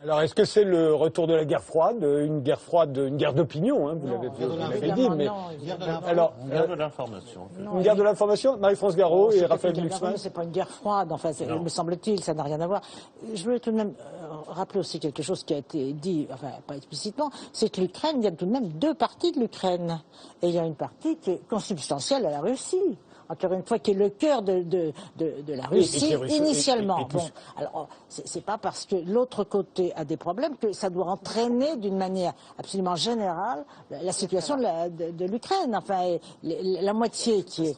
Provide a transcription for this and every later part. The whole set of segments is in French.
Alors, est-ce que c'est le retour de la guerre froide, une guerre d'opinion, hein, vous l'avez dit, mais alors une guerre de l'information. Une guerre de l'information, Marie-France Garot et Raphaël Glucksmann. C'est pas une guerre froide, enfin, me semble-t-il, ça n'a rien à voir. Je voulais tout de même rappeler aussi quelque chose qui a été dit, enfin pas explicitement, c'est que l'Ukraine, il y a tout de même deux parties de l'Ukraine, et il y a une partie qui est consubstantielle à la Russie. Encore une fois, qui est le cœur de la Russie, initialement. Bon, alors, c'est pas parce que l'autre côté a des problèmes que ça doit entraîner d'une manière absolument générale la situation de l'Ukraine. Enfin, la moitié qui est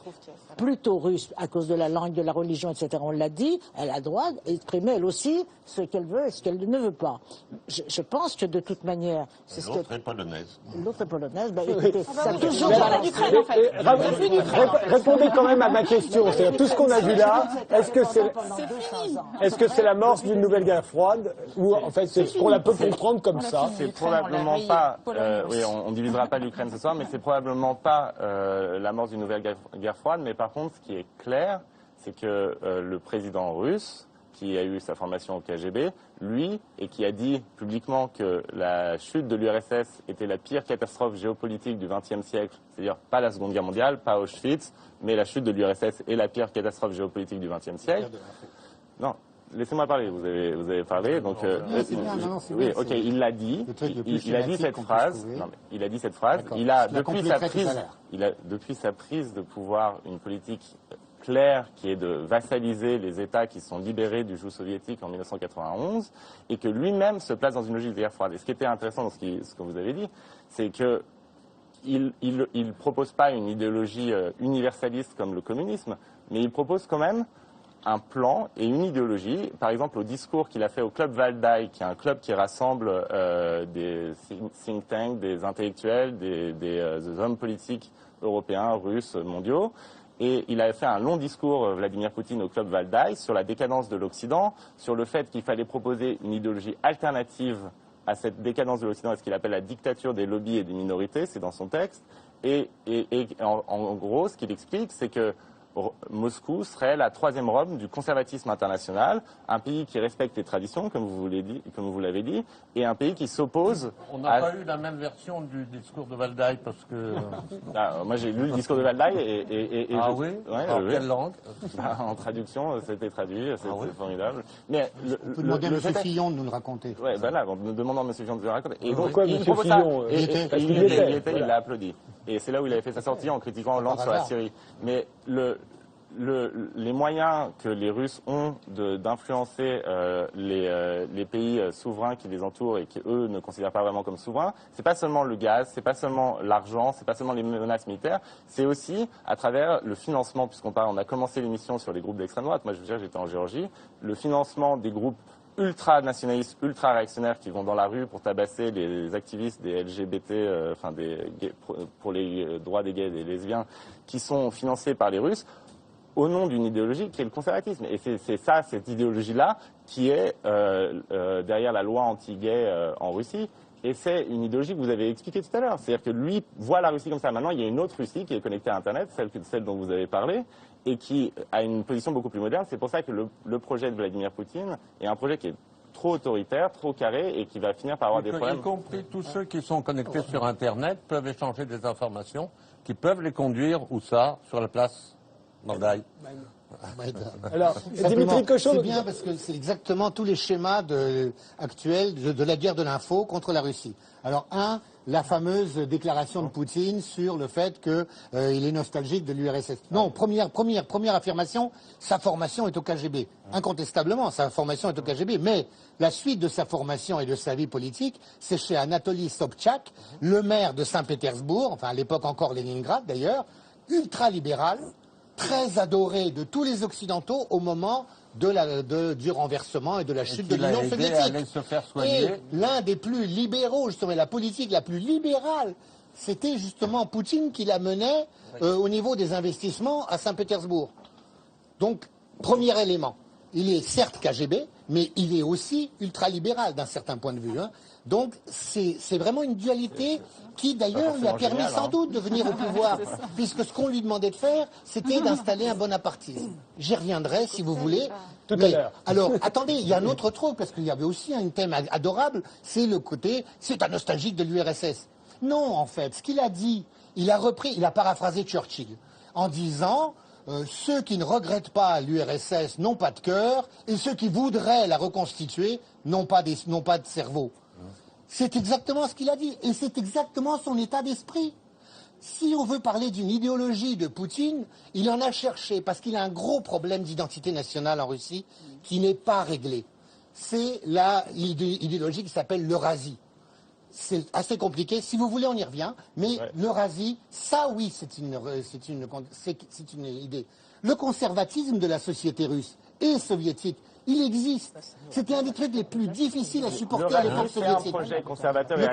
plutôt russe à cause de la langue, de la religion, etc., on l'a dit, elle a droit d'exprimer elle aussi ce qu'elle veut et ce qu'elle ne veut pas. Je pense que de toute manière... L'autre est polonaise. L'autre est polonaise, ben, écoutez, ça a toujours... l'Ukraine, en fait. Répondez quand même à ma question. C'est tout ce qu'on a vu là. Est-ce que c'est l'amorce d'une nouvelle guerre froide ou en fait c'est ce qu'on la peut comprendre comme ça? C'est probablement pas. Oui, on divisera pas l'Ukraine ce soir, mais c'est probablement pas l'amorce d'une nouvelle guerre froide. Mais par contre, ce qui est clair, c'est que le président russe, qui a eu sa formation au KGB, lui, et qui a dit publiquement que la chute de l'URSS était la pire catastrophe géopolitique du XXe siècle, c'est-à-dire pas la Seconde Guerre mondiale, pas Auschwitz, mais la chute de l'URSS est la pire catastrophe géopolitique du XXe siècle. Non, laissez-moi parler, vous avez parlé, donc... oui, ok, il l'a dit, il a dit cette phrase, il a dit cette phrase, il a, depuis sa prise de pouvoir, une politique clair qui est de vassaliser les États qui sont libérés du joug soviétique en 1991 et que lui-même se place dans une logique de guerre froide. Et ce qui était intéressant dans ce que vous avez dit, c'est que il propose pas une idéologie universaliste comme le communisme, mais il propose quand même un plan et une idéologie. Par exemple, au discours qu'il a fait au club Valdai, qui est un club qui rassemble des think tanks, des intellectuels, des hommes politiques européens, russes, mondiaux. Et il avait fait un long discours, Vladimir Poutine, au club Valdai, sur la décadence de l'Occident, sur le fait qu'il fallait proposer une idéologie alternative à cette décadence de l'Occident, à ce qu'il appelle la dictature des lobbies et des minorités, c'est dans son texte. Et en gros, ce qu'il explique, c'est que Moscou serait la troisième Rome du conservatisme international, un pays qui respecte les traditions, comme vous l'avez dit, et un pays qui s'oppose. On n'a pas eu la même version du discours de Valdai parce que. Moi, j'ai lu le discours de Valdai et oui. En quelle langue? En traduction, c'était traduit, c'était formidable. Mais vous demandez à M. Fillon de nous le raconter. Oui, ben là, nous demandons à M. Fillon de nous le raconter. Et pourquoi M. Fillon il l'a applaudi. Et c'est là où il avait fait sa sortie en critiquant Hollande sur la Syrie. Mais les moyens que les Russes ont d'influencer les pays souverains qui les entourent et qui, eux, ne considèrent pas vraiment comme souverains, c'est pas seulement le gaz, c'est pas seulement l'argent, c'est pas seulement les menaces militaires, c'est aussi à travers le financement, on a commencé l'émission sur les groupes d'extrême droite, moi je veux dire, j'étais en Géorgie, le financement des groupes ultra-nationalistes, ultra-réactionnaires qui vont dans la rue pour tabasser les activistes des LGBT, pour les droits des gays et des lesbiennes, qui sont financés par les Russes, au nom d'une idéologie qui est le conservatisme. Et c'est ça, cette idéologie-là, qui est derrière la loi anti-gay en Russie. Et c'est une idéologie que vous avez expliquée tout à l'heure. C'est-à-dire que lui voit la Russie comme ça. Maintenant, il y a une autre Russie qui est connectée à Internet, celle dont vous avez parlé, et qui a une position beaucoup plus moderne. C'est pour ça que le projet de Vladimir Poutine est un projet qui est trop autoritaire, trop carré, et qui va finir par avoir des problèmes. Y compris tous ceux qui sont connectés sur Internet peuvent échanger des informations qui peuvent les conduire, où ça, sur la place Valdai. Alors, Dimitri Cochon, c'est bien parce que c'est exactement tous les schémas actuels de la guerre de l'info contre la Russie. Alors, la fameuse déclaration de Poutine sur le fait qu'il est nostalgique de l'URSS. Non, première affirmation, sa formation est au KGB. Incontestablement, sa formation est au KGB. Mais la suite de sa formation et de sa vie politique, c'est chez Anatoly Sobchak, le maire de Saint-Pétersbourg, enfin à l'époque encore Leningrad ultra-libéral, très adoré de tous les Occidentaux au moment du renversement et de la chute de l'Union soviétique. Et l'un des plus libéraux, justement, la politique la plus libérale, c'était justement Poutine qui la menait au niveau des investissements à Saint-Pétersbourg. Donc, premier élément. Il est certes KGB, mais il est aussi ultralibéral d'un certain point de vue. Hein. Donc c'est vraiment une dualité qui d'ailleurs lui a permis sans doute de venir au pouvoir, puisque ce qu'on lui demandait de faire, c'était d'installer un bonapartisme. J'y reviendrai si vous voulez. Tout à l'heure. Alors attendez, il y a un autre truc, parce qu'il y avait aussi un thème adorable, c'est le côté, c'est un nostalgique de l'URSS. Non, en fait, ce qu'il a dit, il a paraphrasé Churchill en disant ceux qui ne regrettent pas l'URSS n'ont pas de cœur et ceux qui voudraient la reconstituer n'ont pas de cerveau. C'est exactement ce qu'il a dit et c'est exactement son état d'esprit. Si on veut parler d'une idéologie de Poutine, il en a cherché parce qu'il a un gros problème d'identité nationale en Russie qui n'est pas réglé. C'est l'idéologie qui s'appelle l'Eurasie. C'est assez compliqué. Si vous voulez, on y revient. Mais l'Eurasie, ça, oui, c'est une idée. Le conservatisme de la société russe et soviétique, il existe. C'était un des trucs les plus difficiles à supporter à l'époque soviétique. C'est un projet conservateur et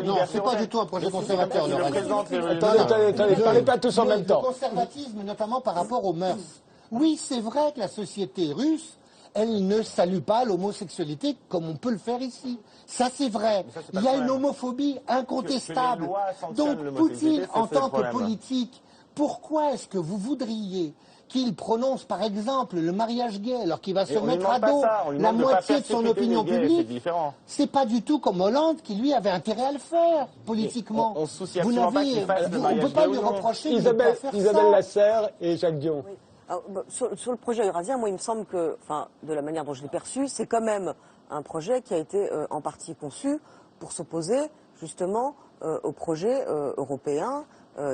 Non, c'est pas du tout un projet conservateur. Attendez, parlez pas tous en même temps. Le conservatisme, notamment par rapport aux mœurs. Oui, c'est vrai que la société russe, elle ne salue pas l'homosexualité comme on peut le faire ici. Ça, c'est vrai. Il y a une homophobie incontestable. Donc, Poutine, en tant que politique, pourquoi est-ce que vous voudriez qu'il prononce, par exemple, le mariage gay, alors qu'il va se mettre à dos la moitié de son opinion publique? C'est pas du tout comme Hollande, qui lui avait intérêt à le faire, politiquement. On se soucie absolument pas qu'il fasse le mariage gay. On peut pas lui reprocher de Isabelle, ne pas faire ça. Isabelle Lasserre et Jacques Dion. Oui. Alors, sur le projet eurasien, moi, il me semble que, enfin, de la manière dont je l'ai perçu, c'est quand même un projet qui a été en partie conçu pour s'opposer, justement, au projet européen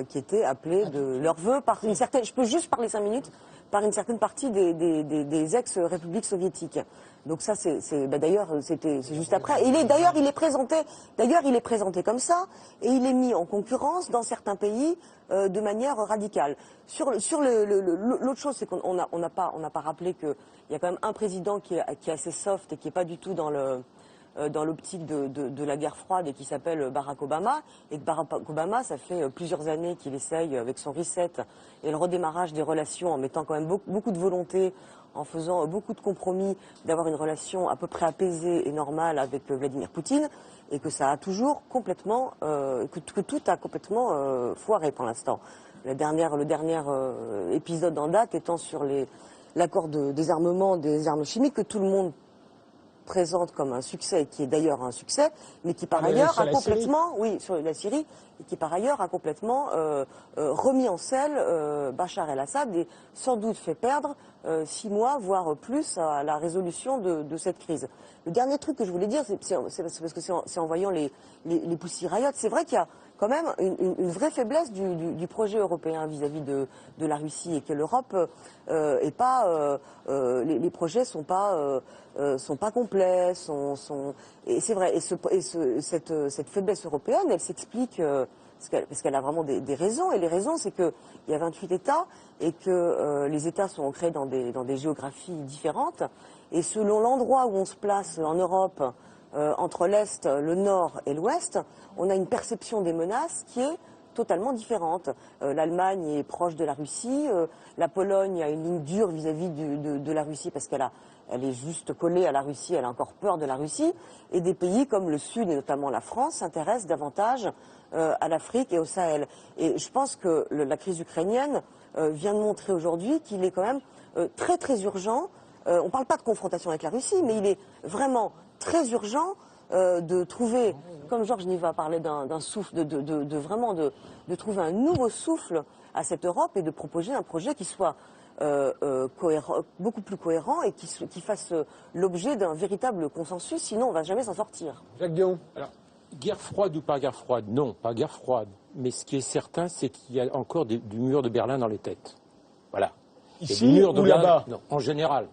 qui était appelé de leur vœu par une certaine, je peux juste parler 5 minutes, par une certaine partie des ex-républiques soviétiques. Donc ça, d'ailleurs, c'est juste après. Il est présenté comme ça, et il est mis en concurrence dans certains pays de manière radicale. Sur l'autre chose, c'est qu'on n'a pas rappelé qu'il y a quand même un président qui est assez soft et qui est pas du tout dans l'optique de la guerre froide et qui s'appelle Barack Obama, et que Barack Obama, ça fait plusieurs années qu'il essaye, avec son reset et le redémarrage des relations, en mettant quand même beaucoup de volonté, en faisant beaucoup de compromis, d'avoir une relation à peu près apaisée et normale avec Vladimir Poutine, et que ça a toujours complètement, que tout a complètement foiré pour l'instant. Le dernier épisode en date étant sur l'accord de désarmement des armes chimiques que tout le monde présente comme un succès, et qui est d'ailleurs un succès, mais qui par ailleurs a complètement, sur la Syrie, et qui par ailleurs a complètement remis en selle Bachar el-Assad et sans doute fait perdre 6 mois, voire plus, à la résolution de cette crise. Le dernier truc que je voulais dire, c'est parce que c'est en voyant les Pussy Riot, c'est vrai qu'il y a quand même une vraie faiblesse du projet européen vis-à-vis de la Russie, et que l'Europe est pas, les projets sont pas complets, et c'est vrai. Et cette faiblesse européenne, elle s'explique parce qu'elle a vraiment des raisons. Et les raisons, c'est qu'il y a 28 États et que les États sont ancrés dans des géographies différentes. Et selon l'endroit où on se place en Europe, entre l'Est, le Nord et l'Ouest, on a une perception des menaces qui est totalement différente. L'Allemagne est proche de la Russie, la Pologne a une ligne dure vis-à-vis de la Russie parce elle est juste collée à la Russie, elle a encore peur de la Russie, et des pays comme le Sud, et notamment la France, s'intéressent davantage à l'Afrique et au Sahel. Et je pense que la crise ukrainienne vient de montrer aujourd'hui qu'il est quand même très très urgent, on ne parle pas de confrontation avec la Russie, mais il est vraiment très urgent de trouver, comme Georges Niva parlait d'un souffle, de trouver un nouveau souffle à cette Europe et de proposer un projet qui soit cohérent, beaucoup plus cohérent, et qui fasse l'objet d'un véritable consensus, sinon on ne va jamais s'en sortir. Jacques Dion. Alors, guerre froide ou pas guerre froide? Non, pas guerre froide. Mais ce qui est certain, c'est qu'il y a encore du mur de Berlin dans les têtes. Voilà. Ici ou là-bas? Non, en général.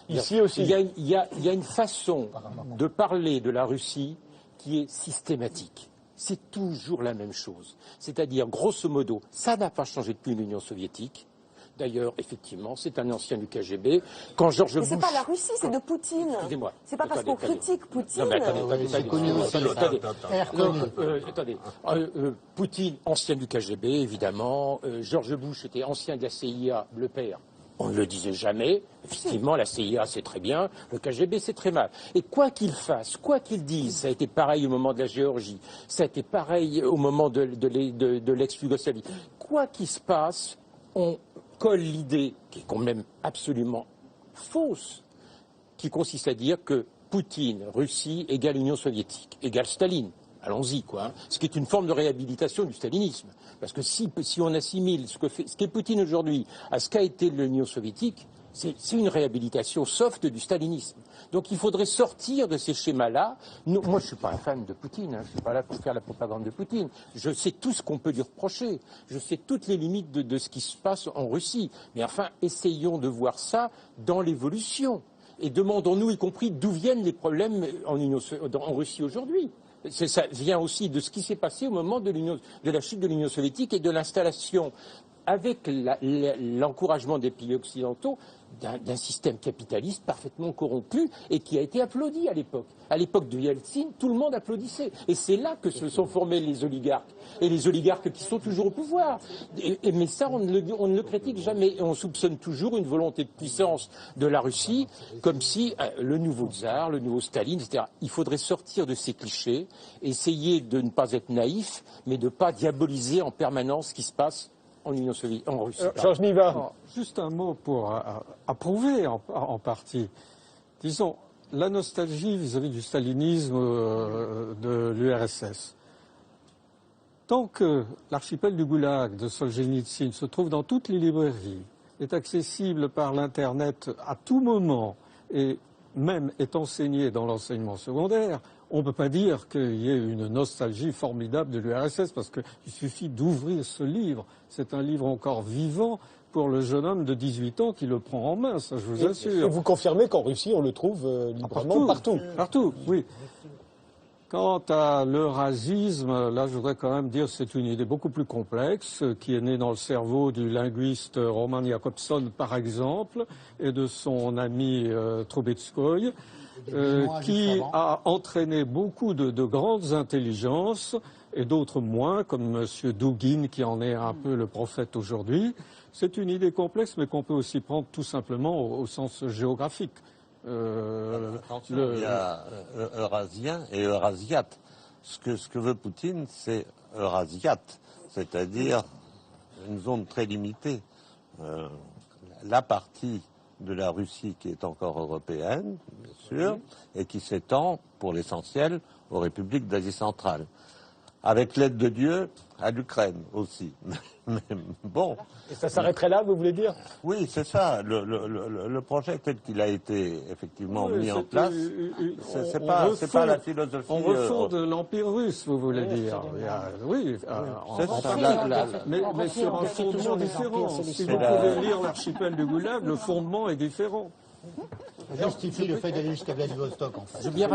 Ici aussi. Il y a une façon de parler de la Russie qui est systématique. C'est toujours la même chose. C'est-à-dire, grosso modo, ça n'a pas changé depuis l'Union soviétique. D'ailleurs, effectivement, c'est un ancien du KGB. Quand George Bush... Mais c'est pas la Russie, c'est de Poutine. Excusez-moi. C'est pas parce qu'on critique Poutine. Non, mais attendez. Poutine, ancien du KGB, évidemment. George Bush était ancien de la CIA, le père. On ne le disait jamais. Effectivement, la CIA, c'est très bien. Le KGB, c'est très mal. Et quoi qu'ils fassent, quoi qu'ils disent, ça a été pareil au moment de la Géorgie. Ça a été pareil au moment de l'ex-Yougoslavie. Quoi qu'il se passe, on colle l'idée, qui est quand même absolument fausse, qui consiste à dire que Poutine, Russie, égale Union soviétique, égale Staline. Allons-y, quoi. Hein. Ce qui est une forme de réhabilitation du stalinisme. Parce que si on assimile ce qu'est Poutine aujourd'hui à ce qu'a été l'Union soviétique, c'est une réhabilitation soft du stalinisme. Donc il faudrait sortir de ces schémas-là. Moi, je ne suis pas un fan de Poutine. Hein. Je ne suis pas là pour faire la propagande de Poutine. Je sais tout ce qu'on peut lui reprocher. Je sais toutes les limites de ce qui se passe en Russie. Mais enfin, essayons de voir ça dans l'évolution. Et demandons-nous, y compris, d'où viennent les problèmes en Russie aujourd'hui. Ça vient aussi de ce qui s'est passé au moment de la chute de l'Union soviétique et de l'installation, avec l'encouragement des pays occidentaux, d'un système capitaliste parfaitement corrompu et qui a été applaudi à l'époque. À l'époque de Yeltsin, tout le monde applaudissait. Et c'est là que se sont formés les oligarques. Et les oligarques qui sont toujours au pouvoir. Mais ça, on ne le critique jamais. Et on soupçonne toujours une volonté de puissance de la Russie, comme si le nouveau tsar, le nouveau Staline, etc. Il faudrait sortir de ces clichés, essayer de ne pas être naïf, mais de ne pas diaboliser en permanence ce qui se passe en Union soviétique, en Russie. Georges Niva. Juste un mot pour approuver en partie. Disons, la nostalgie vis-à-vis du stalinisme de l'URSS. Tant que l'archipel du Goulag de Solzhenitsyn se trouve dans toutes les librairies, est accessible par l'Internet à tout moment et même est enseigné dans l'enseignement secondaire, on ne peut pas dire qu'il y ait une nostalgie formidable de l'URSS parce qu'il suffit d'ouvrir ce livre. C'est un livre encore vivant pour le jeune homme de 18 ans qui le prend en main, ça je vous assure. Et vous confirmez qu'en Russie, on le trouve librement partout. Partout, oui. Quant à l'eurasisme, là je voudrais quand même dire que c'est une idée beaucoup plus complexe qui est née dans le cerveau du linguiste Roman Jakobson par exemple et de son ami Trubetskoy. Qui a entraîné beaucoup de grandes intelligences et d'autres moins, comme M. Dugin, qui en est un peu le prophète aujourd'hui. C'est une idée complexe, mais qu'on peut aussi prendre tout simplement au sens géographique. Attention, il y a Eurasien et Eurasiate. Ce que veut Poutine, c'est Eurasiate, c'est-à-dire une zone très limitée. La partie de la Russie qui est encore européenne, bien sûr, et qui s'étend, pour l'essentiel, aux républiques d'Asie centrale. Avec l'aide de Dieu, à l'Ukraine aussi. Mais bon. Et ça s'arrêterait là, vous voulez dire? Oui, c'est ça. Le projet tel qu'il a été effectivement mis en place, c'est pas la philosophie. On refonde l'Empire russe, vous voulez dire. Oui, mais sur un fondement différent. Si vous pouvez lire l'archipel du Goulag, le fondement est différent. Ça justifie le fait d'aller jusqu'à Vladivostok, en fait. Je veux bien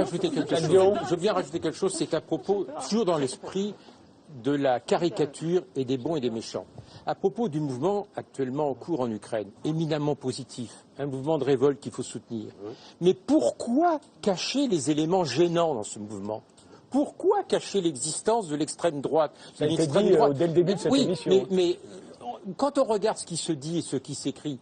rajouter quelque chose, c'est qu'à propos, toujours dans l'esprit de la caricature et des bons et des méchants. À propos du mouvement actuellement en cours en Ukraine, éminemment positif, un mouvement de révolte qu'il faut soutenir. Mais pourquoi cacher les éléments gênants dans ce mouvement ? Pourquoi cacher l'existence de l'extrême droite ? Ça a été dit dès le début de cette émission. Mais quand on regarde ce qui se dit et ce qui s'écrit,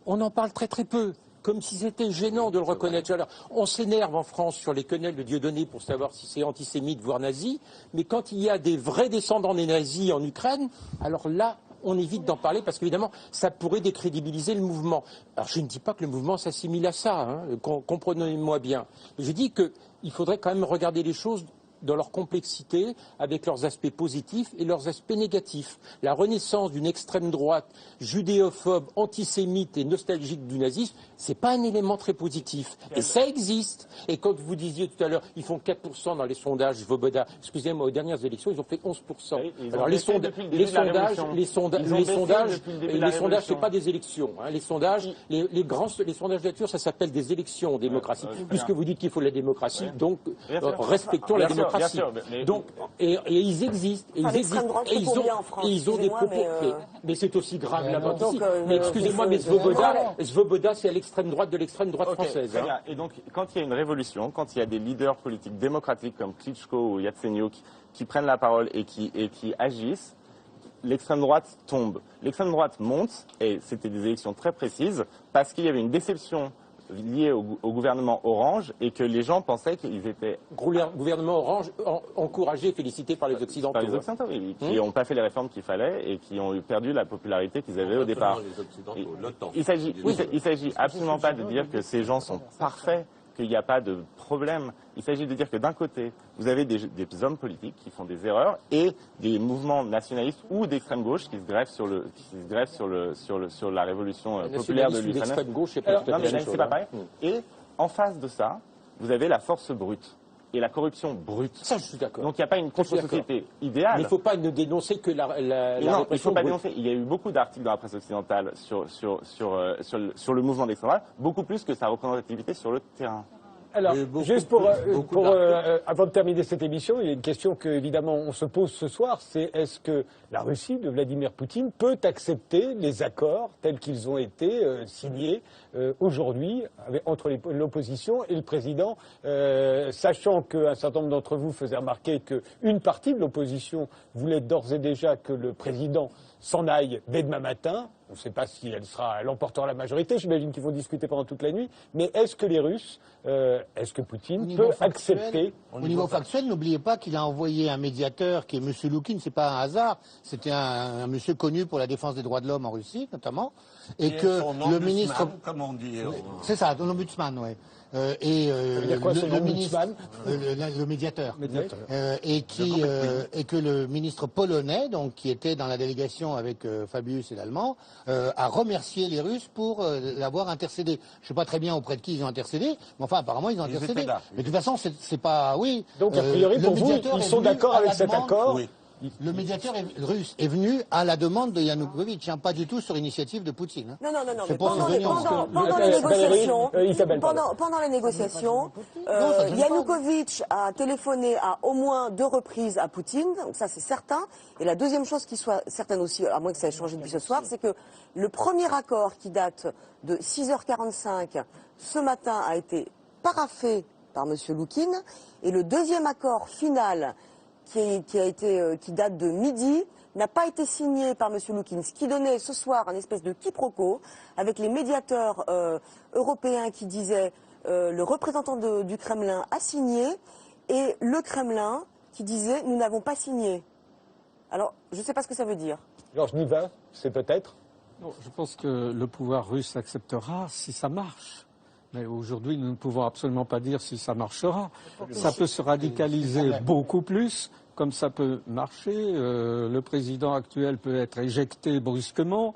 on en parle très très peu. Comme si c'était gênant de le reconnaître. Alors, on s'énerve en France sur les quenelles de Dieudonné pour savoir si c'est antisémite, voire nazi, mais quand il y a des vrais descendants des nazis en Ukraine, alors là, on évite d'en parler parce qu'évidemment, ça pourrait décrédibiliser le mouvement. Alors, je ne dis pas que le mouvement s'assimile à ça, hein, comprenez-moi bien. Je dis qu'il faudrait quand même regarder les choses dans leur complexité, avec leurs aspects positifs et leurs aspects négatifs. La renaissance d'une extrême droite judéophobe, antisémite et nostalgique du nazisme, c'est pas un élément très positif. Et ça existe. Et quand vous disiez tout à l'heure, ils font 4% dans les sondages Svoboda. Excusez-moi, aux dernières élections, ils ont fait 11%. Alors les sondages, c'est pas des élections. Hein. Les sondages, les sondages de nature, ça s'appelle des élections en démocratie. Puisque vous dites qu'il faut la démocratie, donc respectons la démocratie. Sûr, donc, et ils existent. Et ils ont des propos. Mais c'est aussi grave là-bas aussi. Mais excusez-moi, mais Svoboda, c'est à l'extrême droite de l'extrême droite française. Très bien. Et donc, quand il y a une révolution, quand il y a des leaders politiques démocratiques comme Klitschko ou Yatsenyuk qui prennent la parole et qui agissent, l'extrême droite tombe. L'extrême droite monte, et c'était des élections très précises, parce qu'il y avait une déception liée au gouvernement Orange et que les gens pensaient qu'ils étaient... Gouvernement Orange encouragé, félicité par les Occidentaux. Par les Occidentaux, oui, qui n'ont pas fait les réformes qu'il fallait et qui ont perdu la popularité qu'ils avaient au départ. Il s'agit absolument pas de dire que ces gens sont parfaits, qu'il n'y a pas de problème. Il s'agit de dire que d'un côté, vous avez des hommes politiques qui font des erreurs et des mouvements nationalistes ou d'extrême gauche qui se grèvent sur la révolution populaire de l'Ukraine. L'extrême gauche, c'est pas tout à fait la même chose. C'est pas pareil. Et en face de ça, vous avez la force brute et la corruption brute. Ça, je suis d'accord. Donc il n'y a pas une contre-société idéale. Mais il ne faut pas ne dénoncer que la non, il ne faut pas dénoncer. Il y a eu beaucoup d'articles dans la presse occidentale sur le mouvement d'extrême droite, beaucoup plus que sa représentativité sur le terrain. Alors, juste avant de terminer cette émission, il y a une question que, évidemment, on se pose ce soir, c'est est-ce que la Russie de Vladimir Poutine peut accepter les accords tels qu'ils ont été signés aujourd'hui entre l'opposition et le président, sachant qu'un certain nombre d'entre vous faisaient remarquer qu'une partie de l'opposition voulait d'ores et déjà que le président s'en aille dès demain matin. On ne sait pas si elle emportera la majorité, j'imagine qu'ils vont discuter pendant toute la nuit, mais est-ce que les Russes, est-ce que Poutine peut accepter... Au niveau factuel, n'oubliez pas qu'il a envoyé un médiateur qui est M. Loukine, c'est pas un hasard, c'était un monsieur connu pour la défense des droits de l'homme en Russie, notamment, et que le ministre... Comme on dit. C'est ça, l'ombudsman, oui. Le ministre, le médiateur, et que le ministre polonais, donc qui était dans la délégation avec Fabius et l'Allemand, a remercié les Russes pour l'avoir intercédé. Je ne sais pas très bien auprès de qui ils ont intercédé, mais enfin apparemment ils ont intercédé. Mais de toute façon, c'est pas Donc a priori pour vous, ils sont d'accord avec cet accord. Oui. Le médiateur russe est venu à la demande de Yanukovych, pas du tout sur initiative de Poutine. Non, mais pendant les négociations, Yanukovych a téléphoné à au moins 2 reprises à Poutine, donc ça c'est certain. Et la deuxième chose qui soit certaine aussi, à moins que ça ait changé depuis ce soir, c'est que le premier accord qui date de 6h45 ce matin a été paraphé par M. Loukine, et le deuxième accord final qui date de midi, n'a pas été signé par M. Loukine, ce qui donnait ce soir un espèce de quiproquo avec les médiateurs européens qui disaient le représentant du Kremlin a signé et le Kremlin qui disait nous n'avons pas signé. Alors, je ne sais pas ce que ça veut dire. Georges Niva, c'est peut-être? Non, je pense que le pouvoir russe acceptera si ça marche. Mais aujourd'hui, nous ne pouvons absolument pas dire si ça marchera. Ça peut se radicaliser beaucoup plus, comme ça peut marcher. Le président actuel peut être éjecté brusquement.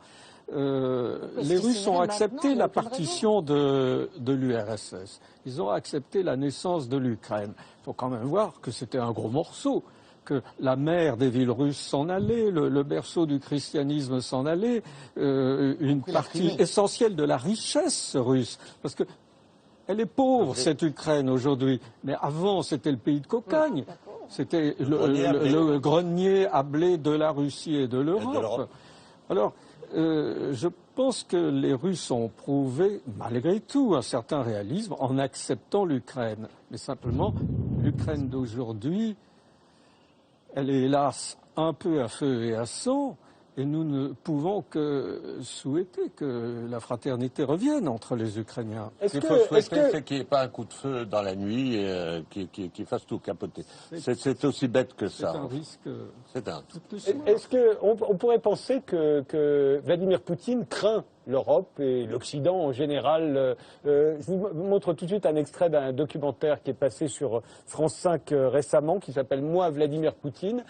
Les Russes ont accepté la partition de l'URSS. Ils ont accepté la naissance de l'Ukraine. Il faut quand même voir que c'était un gros morceau, que la mère des villes russes s'en allait, le berceau du christianisme s'en allait, une partie essentielle de la richesse russe. Parce que elle est pauvre, cette Ukraine, aujourd'hui. Mais avant, c'était le pays de cocagne. C'était le grenier à blé de la Russie et de l'Europe. Alors, je pense que les Russes ont prouvé, malgré tout, un certain réalisme en acceptant l'Ukraine. Mais simplement, l'Ukraine d'aujourd'hui, elle est hélas un peu à feu et à sang. Et nous ne pouvons que souhaiter que la fraternité revienne entre les Ukrainiens. Ce qu'il faut souhaiter, c'est qu'il n'y ait pas un coup de feu dans la nuit qui fasse tout capoter. C'est aussi bête que ça. C'est un risque. C'est un. Est-ce qu'on pourrait penser que Vladimir Poutine craint l'Europe et l'Occident en général? Je vous montre tout de suite un extrait d'un documentaire qui est passé sur France 5 récemment, qui s'appelle « Moi, Vladimir Poutine ».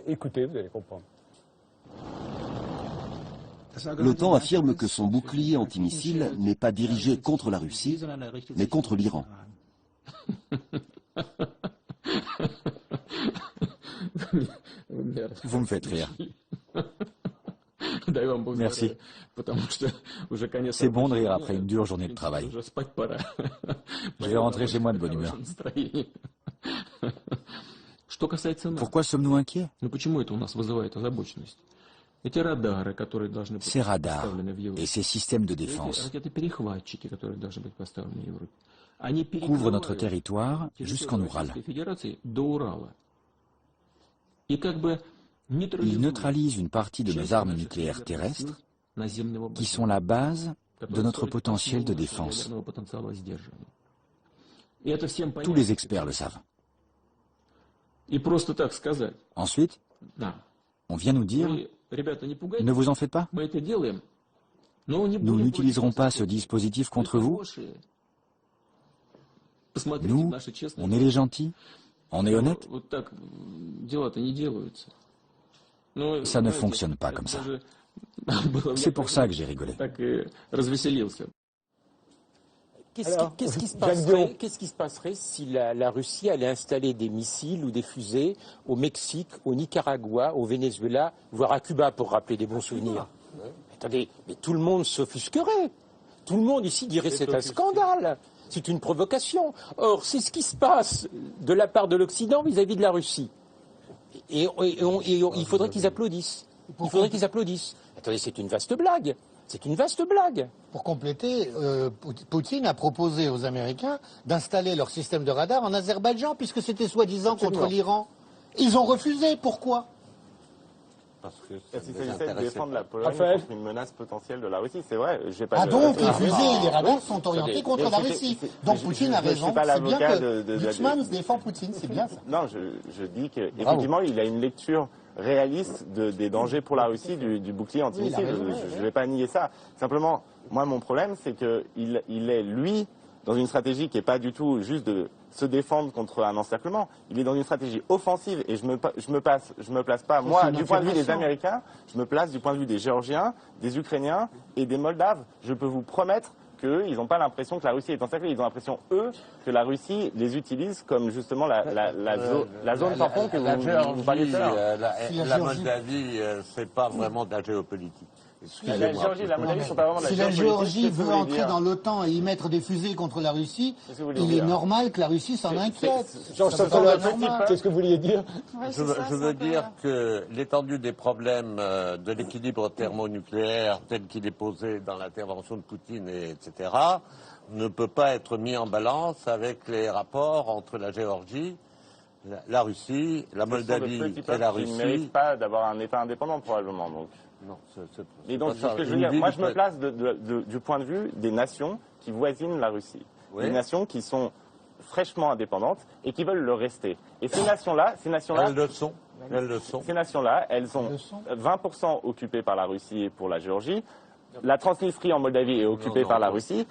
Écoutez, vous allez comprendre. L'OTAN affirme que son bouclier antimissile n'est pas dirigé contre la Russie, mais contre l'Iran. Vous me faites rire. Merci. C'est bon de rire après une dure journée de travail. Je vais rentrer chez moi de bonne humeur. Pourquoi sommes-nous inquiets? Ces radars et ces systèmes de défense couvrent notre territoire jusqu'en Oural. Il neutralise une partie de nos armes nucléaires terrestres qui sont la base de notre potentiel de défense. Tous les experts le savent. Ensuite, on vient nous dire, ne vous en faites pas, nous n'utiliserons pas ce dispositif contre vous. Nous, on est les gentils, on est honnêtes. Ça ne fonctionne pas comme ça. C'est pour ça que j'ai rigolé. Qu'est-ce qui se passerait si la Russie allait installer des missiles ou des fusées au Mexique, au Nicaragua, au Venezuela, voire à Cuba, pour rappeler des bons souvenirs? Attendez, mais tout le monde s'offusquerait. Tout le monde ici dirait c'est un scandale, c'est une provocation. Or, c'est ce qui se passe de la part de l'Occident vis-à-vis de la Russie. Et il faudrait qu'ils applaudissent. Il faudrait qu'ils applaudissent. Attendez, c'est une vaste blague. C'est une vaste blague. Pour compléter, Poutine a proposé aux Américains d'installer leur système de radar en Azerbaïdjan, puisque c'était soi-disant contre l'Iran. Ils ont refusé. Pourquoi? Parce que s'il s'agissait de défendre la Pologne contre une menace potentielle de la Russie, c'est vrai. Donc les fusées et les radars sont orientés contre la Russie. Donc Poutine a raison. C'est bien que Glucksmann défend Poutine, c'est bien ça. Non, je dis qu'effectivement, il a une lecture réaliste des dangers pour la Russie du bouclier antimissile. Je ne vais pas nier ça. Simplement, moi, mon problème, c'est qu'il est, lui, dans une stratégie qui n'est pas du tout juste de se défendre contre un encerclement. Il est dans une stratégie offensive et je me place pas, moi, du point de vue des Américains, je me place du point de vue des Géorgiens, des Ukrainiens et des Moldaves. Je peux vous promettre qu'eux, ils n'ont pas l'impression que la Russie est encerclée. Ils ont l'impression, eux, que la Russie les utilise comme justement la zone tampon que vous parliez tout à l'heure. La Moldavie, c'est pas vraiment de la géopolitique. La Géorgie et la Moldavie sont pas vraiment de la géopolitique. Si la Géorgie veut entrer dans l'OTAN et y mettre des fusées contre la Russie, il est normal que la Russie s'en inquiète. Qu'est-ce que vous vouliez dire? Je veux dire que l'étendue des problèmes de l'équilibre thermonucléaire tel qu'il est posé dans l'intervention de Poutine, etc., ne peut pas être mis en balance avec les rapports entre la Géorgie, la Russie, la Moldavie et la Russie. Ils ne méritent pas d'avoir un État indépendant, probablement. Donc. Non, et donc, c'est ce que je veux dire. Moi, je me place du point de vue des nations qui voisinent la Russie. Oui. Des nations qui sont fraîchement indépendantes et qui veulent le rester. Et ces nations-là... Elles le sont. Ces nations-là, elles sont 20% occupées par la Russie et pour la Géorgie. La Transnistrie en Moldavie est occupée par la Russie.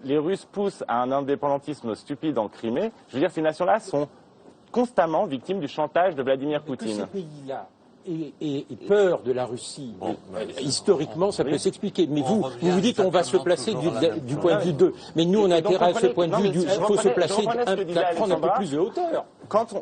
Les Russes poussent à un indépendantisme stupide en Crimée. Je veux dire, ces nations-là sont constamment victimes du chantage de Vladimir Poutine. Que ces pays-là et peur de la Russie, historiquement, ça peut s'expliquer. Mais vous dites on va se placer du point de vue d'eux. Mais nous, on a intérêt à ce point de vue, il faut se placer, prendre un peu plus de hauteur. Quand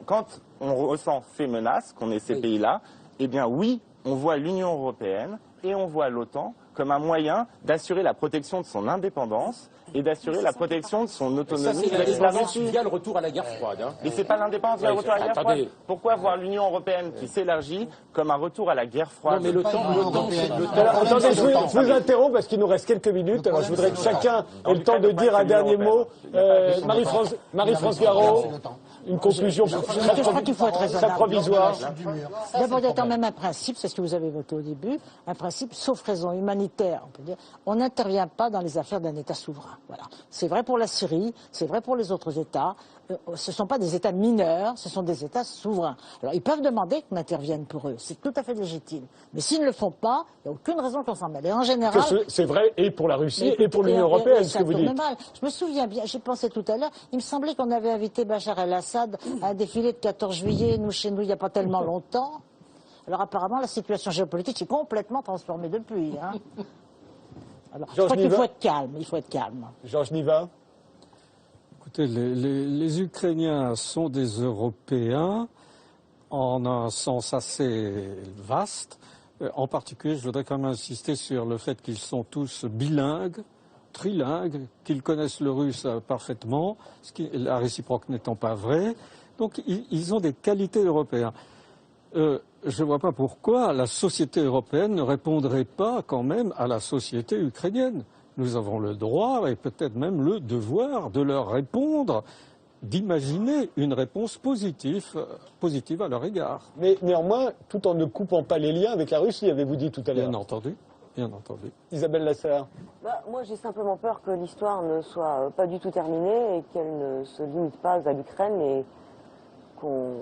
on ressent ces menaces, qu'on est ces pays-là, eh bien oui, on voit l'Union européenne et on voit l'OTAN comme un moyen d'assurer la protection de son indépendance et d'assurer la protection de son autonomie. C'est l'indépendance via le retour à la guerre froide. Mais c'est pas l'indépendance via le retour à la guerre froide. Pourquoi voir l'Union européenne qui s'élargit comme un retour à la guerre froide? Non, mais attendez, je vous interromps parce qu'il nous reste quelques minutes. Alors je voudrais que chacun ait le temps de dire un dernier mot. Marie-France Garot, une conclusion je crois qu'il faut être raisonnable. provisoire. D'abord, il y a quand même un principe, c'est ce que vous avez voté au début, un principe, sauf raison humanitaire, on peut dire, on n'intervient pas dans les affaires d'un État souverain. Voilà. C'est vrai pour la Syrie, c'est vrai pour les autres États. Ce ne sont pas des États mineurs, ce sont des États souverains. Alors, ils peuvent demander qu'on intervienne pour eux, c'est tout à fait légitime. Mais s'ils ne le font pas, il n'y a aucune raison qu'on s'en mêle. Et en général... C'est vrai et pour la Russie et pour l'Union européenne, ce que vous dites. Mal. Je me souviens bien, j'y pensais tout à l'heure, il me semblait qu'on avait invité Bachar el-Assad à un défilé de 14 juillet, chez nous, il n'y a pas tellement longtemps. Alors apparemment, la situation géopolitique s'est complètement transformée depuis. Hein. Alors, je crois qu'il faut être calme, il faut être calme. Georges Niva. Écoutez, les Ukrainiens sont des Européens en un sens assez vaste. En particulier, je voudrais quand même insister sur le fait qu'ils sont tous bilingues, trilingues, qu'ils connaissent le russe parfaitement, la réciproque n'étant pas vraie. Donc, ils ont des qualités européennes. Je ne vois pas pourquoi la société européenne ne répondrait pas quand même à la société ukrainienne. Nous avons le droit et peut-être même le devoir de leur répondre d'imaginer une réponse positive à leur égard. Mais néanmoins, tout en ne coupant pas les liens avec la Russie, avez-vous dit tout à l'heure. Bien entendu. Bien entendu. Isabelle Lasserre. Moi, j'ai simplement peur que l'histoire ne soit pas du tout terminée et qu'elle ne se limite pas à l'Ukraine et qu'on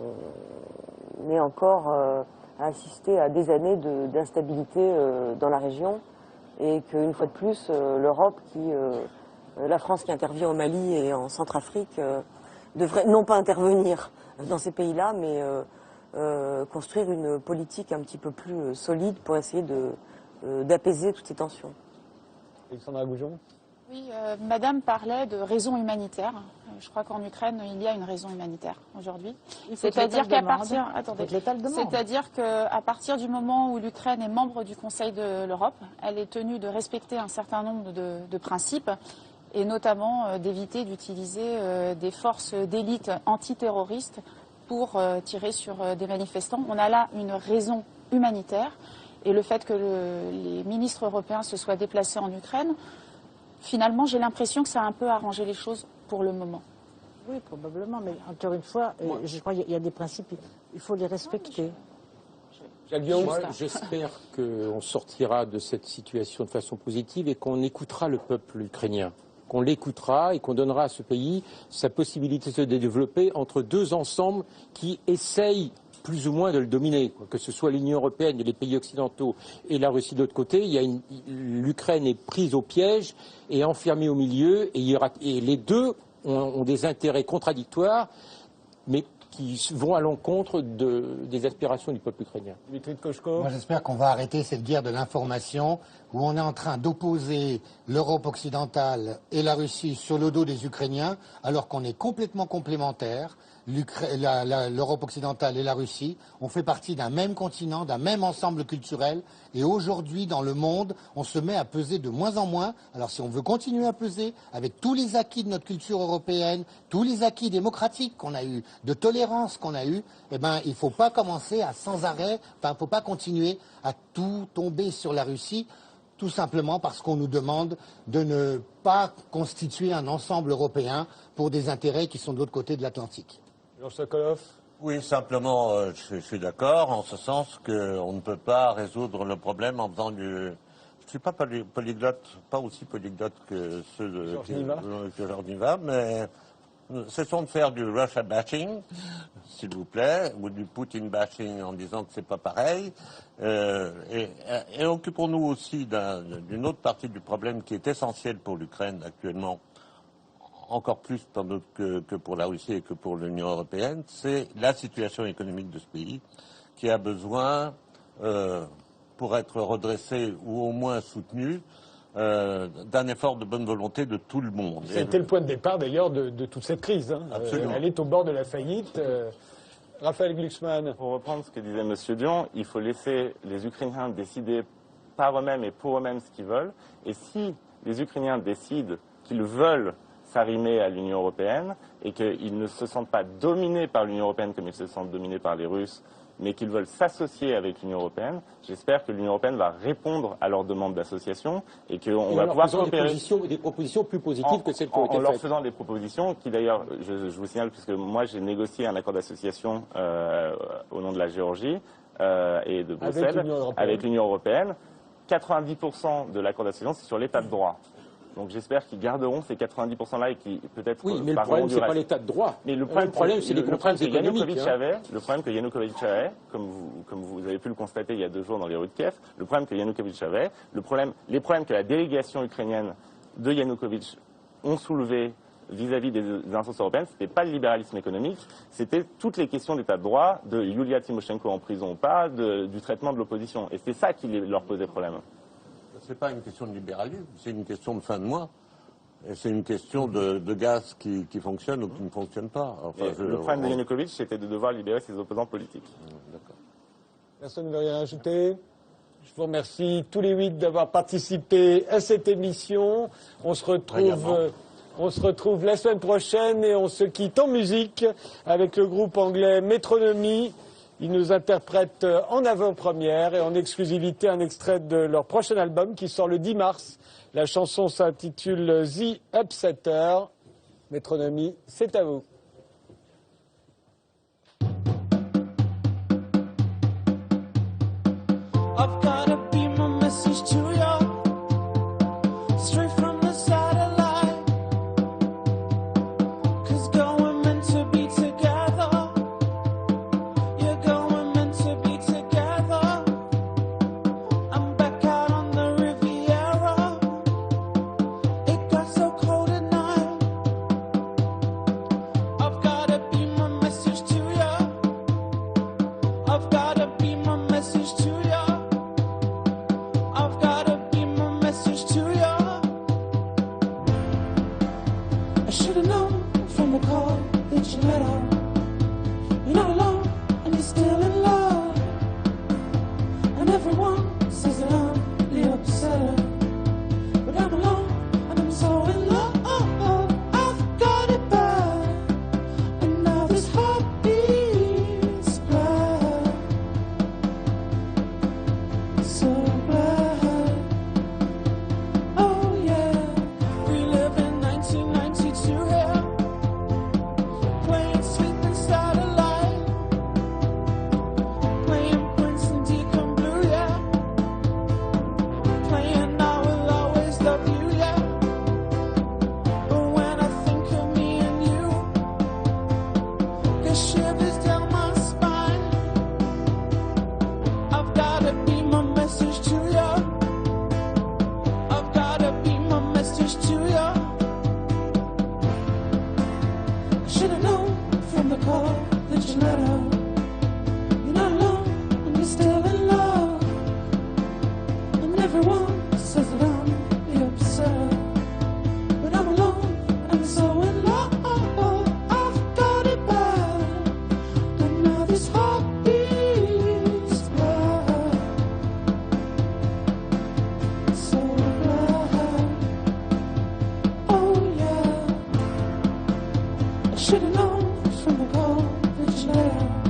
ait encore à assister à des années d'instabilité dans la région et qu'une fois de plus, l'Europe, la France qui intervient au Mali et en Centrafrique, devrait non pas intervenir dans ces pays-là, mais construire une politique un petit peu plus solide pour essayer d'apaiser toutes ces tensions. Alexandra Goujon. Oui, Madame parlait de raisons humanitaires. Je crois qu'en Ukraine, il y a une raison humanitaire aujourd'hui. C'est-à-dire qu'à partir, du moment où l'Ukraine est membre du Conseil de l'Europe, elle est tenue de respecter un certain nombre de principes, et notamment d'éviter d'utiliser des forces d'élite antiterroristes pour tirer sur des manifestants. On a là une raison humanitaire, et le fait que les ministres européens se soient déplacés en Ukraine, finalement, j'ai l'impression que ça a un peu arrangé les choses pour le moment. Oui, probablement, mais encore une fois, je crois qu'il y a des principes, il faut les respecter. Moi, j'espère qu'on sortira de cette situation de façon positive et qu'on écoutera le peuple ukrainien, qu'on l'écoutera et qu'on donnera à ce pays sa possibilité de se développer entre deux ensembles qui essayent plus ou moins de le dominer, que ce soit l'Union européenne et les pays occidentaux et la Russie de l'autre côté. L'Ukraine est prise au piège et enfermée au milieu, et les deux ont des intérêts contradictoires, mais qui vont à l'encontre des aspirations du peuple ukrainien. Dimitri Koshko. Moi, j'espère qu'on va arrêter cette guerre de l'information où on est en train d'opposer l'Europe occidentale et la Russie sur le dos des Ukrainiens, alors qu'on est complètement complémentaires. L'Europe occidentale et la Russie ont fait partie d'un même continent, d'un même ensemble culturel. Et aujourd'hui, dans le monde, on se met à peser de moins en moins. Alors si on veut continuer à peser, avec tous les acquis de notre culture européenne, tous les acquis démocratiques qu'on a eus, de tolérance qu'on a eus, il ne faut pas commencer à sans arrêt, il ne faut pas continuer à tout tomber sur la Russie, tout simplement parce qu'on nous demande de ne pas constituer un ensemble européen pour des intérêts qui sont de l'autre côté de l'Atlantique. Jean Sokolov. Oui, simplement, je suis d'accord, en ce sens qu'on ne peut pas résoudre le problème en faisant du... Je ne suis pas polyglotte, pas aussi polyglotte que ceux de Georges Niva, mais cessons de faire du Russia bashing, s'il vous plaît, ou du Putin bashing en disant que c'est pas pareil, et occupons-nous aussi d'une autre partie du problème qui est essentielle pour l'Ukraine actuellement, encore plus que pour la Russie et que pour l'Union européenne, c'est la situation économique de ce pays qui a besoin, pour être redressé ou au moins soutenu, d'un effort de bonne volonté de tout le monde. C'était le point de départ d'ailleurs de toute cette crise. Absolument. Elle est au bord de la faillite. Raphaël Glucksmann. Pour reprendre ce que disait M. Dion, il faut laisser les Ukrainiens décider par eux-mêmes et pour eux-mêmes ce qu'ils veulent. Et si les Ukrainiens décident qu'ils veulent s'arrimer à l'Union européenne et qu'ils ne se sentent pas dominés par l'Union européenne comme ils se sentent dominés par les Russes, mais qu'ils veulent s'associer avec l'Union européenne, j'espère que l'Union européenne va répondre à leurs demandes d'association et qu'on va pouvoir coopérer. Des propositions plus positives que celles qui ont été faites. En leur faisant des propositions qui d'ailleurs, je vous signale, puisque moi j'ai négocié un accord d'association au nom de la Géorgie et de Bruxelles avec l'Union européenne. 90% de l'accord d'association, c'est sur l'état de droit. Donc j'espère qu'ils garderont ces 90%-là et qui peut-être... Oui, mais le problème, c'est pas l'état de droit. Mais le problème, c'est les contraintes économiques. Le problème que Yanukovych avait, comme vous avez pu le constater il y a 2 jours dans les rues de Kiev, le problème que Yanukovych avait, les problèmes que la délégation ukrainienne de Yanukovych ont soulevés vis-à-vis des instances européennes, ce n'était pas le libéralisme économique, c'était toutes les questions d'état de droit, de Yulia Tymoshenko en prison ou pas, du traitement de l'opposition. Et c'est ça qui leur posait problème. Ce n'est pas une question de libéralisme, c'est une question de fin de mois. Et c'est une question de gaz qui fonctionne ou qui ne fonctionne pas. Enfin, le problème de Yanukovych, c'était de devoir libérer ses opposants politiques. D'accord. Personne ne veut rien ajouter. Je vous remercie tous les 8 d'avoir participé à cette émission. On se retrouve la semaine prochaine et on se quitte en musique avec le groupe anglais Metronomy. Ils nous interprètent en avant-première et en exclusivité un extrait de leur prochain album qui sort le 10 mars. La chanson s'intitule The Upsetter. Metronomy, c'est à vous. I've gotta be my message to you, straight from the satellite. 'Cause girl, we're meant to be together. Yeah, girl, we're meant to be together. I'm back out on the Riviera. It got so cold at night. I've gotta be my message to you. I've gotta be my message to you. I've gotta be my message to you. I should've known from the call that you let out. You're not alone and you're still in love. And everyone says that I'm the upsetter, but I'm alone and I'm so in love. I've got it bad, and now this heart beats bad, so bad. Oh yeah, we live in 1992 here, playing sleeping satellite, playing Prince and Deacon Blue, yeah, playing I Will Always Love You, yeah. But when I think of me and you, get shivers down my spine. I've gotta be my message to you. I've gotta be my message to you. I should've known from the call that you let out. You're not alone and you're still in love. And everyone says that I'm the upsetter, but I'm alone and so in love. I've got it bad, and now this heart beats bad, so bad. Oh yeah, I should've known from the call that you let out.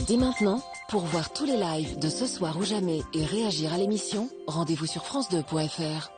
Dès maintenant, pour voir tous les lives de Ce soir ou jamais et réagir à l'émission, rendez-vous sur France2.fr.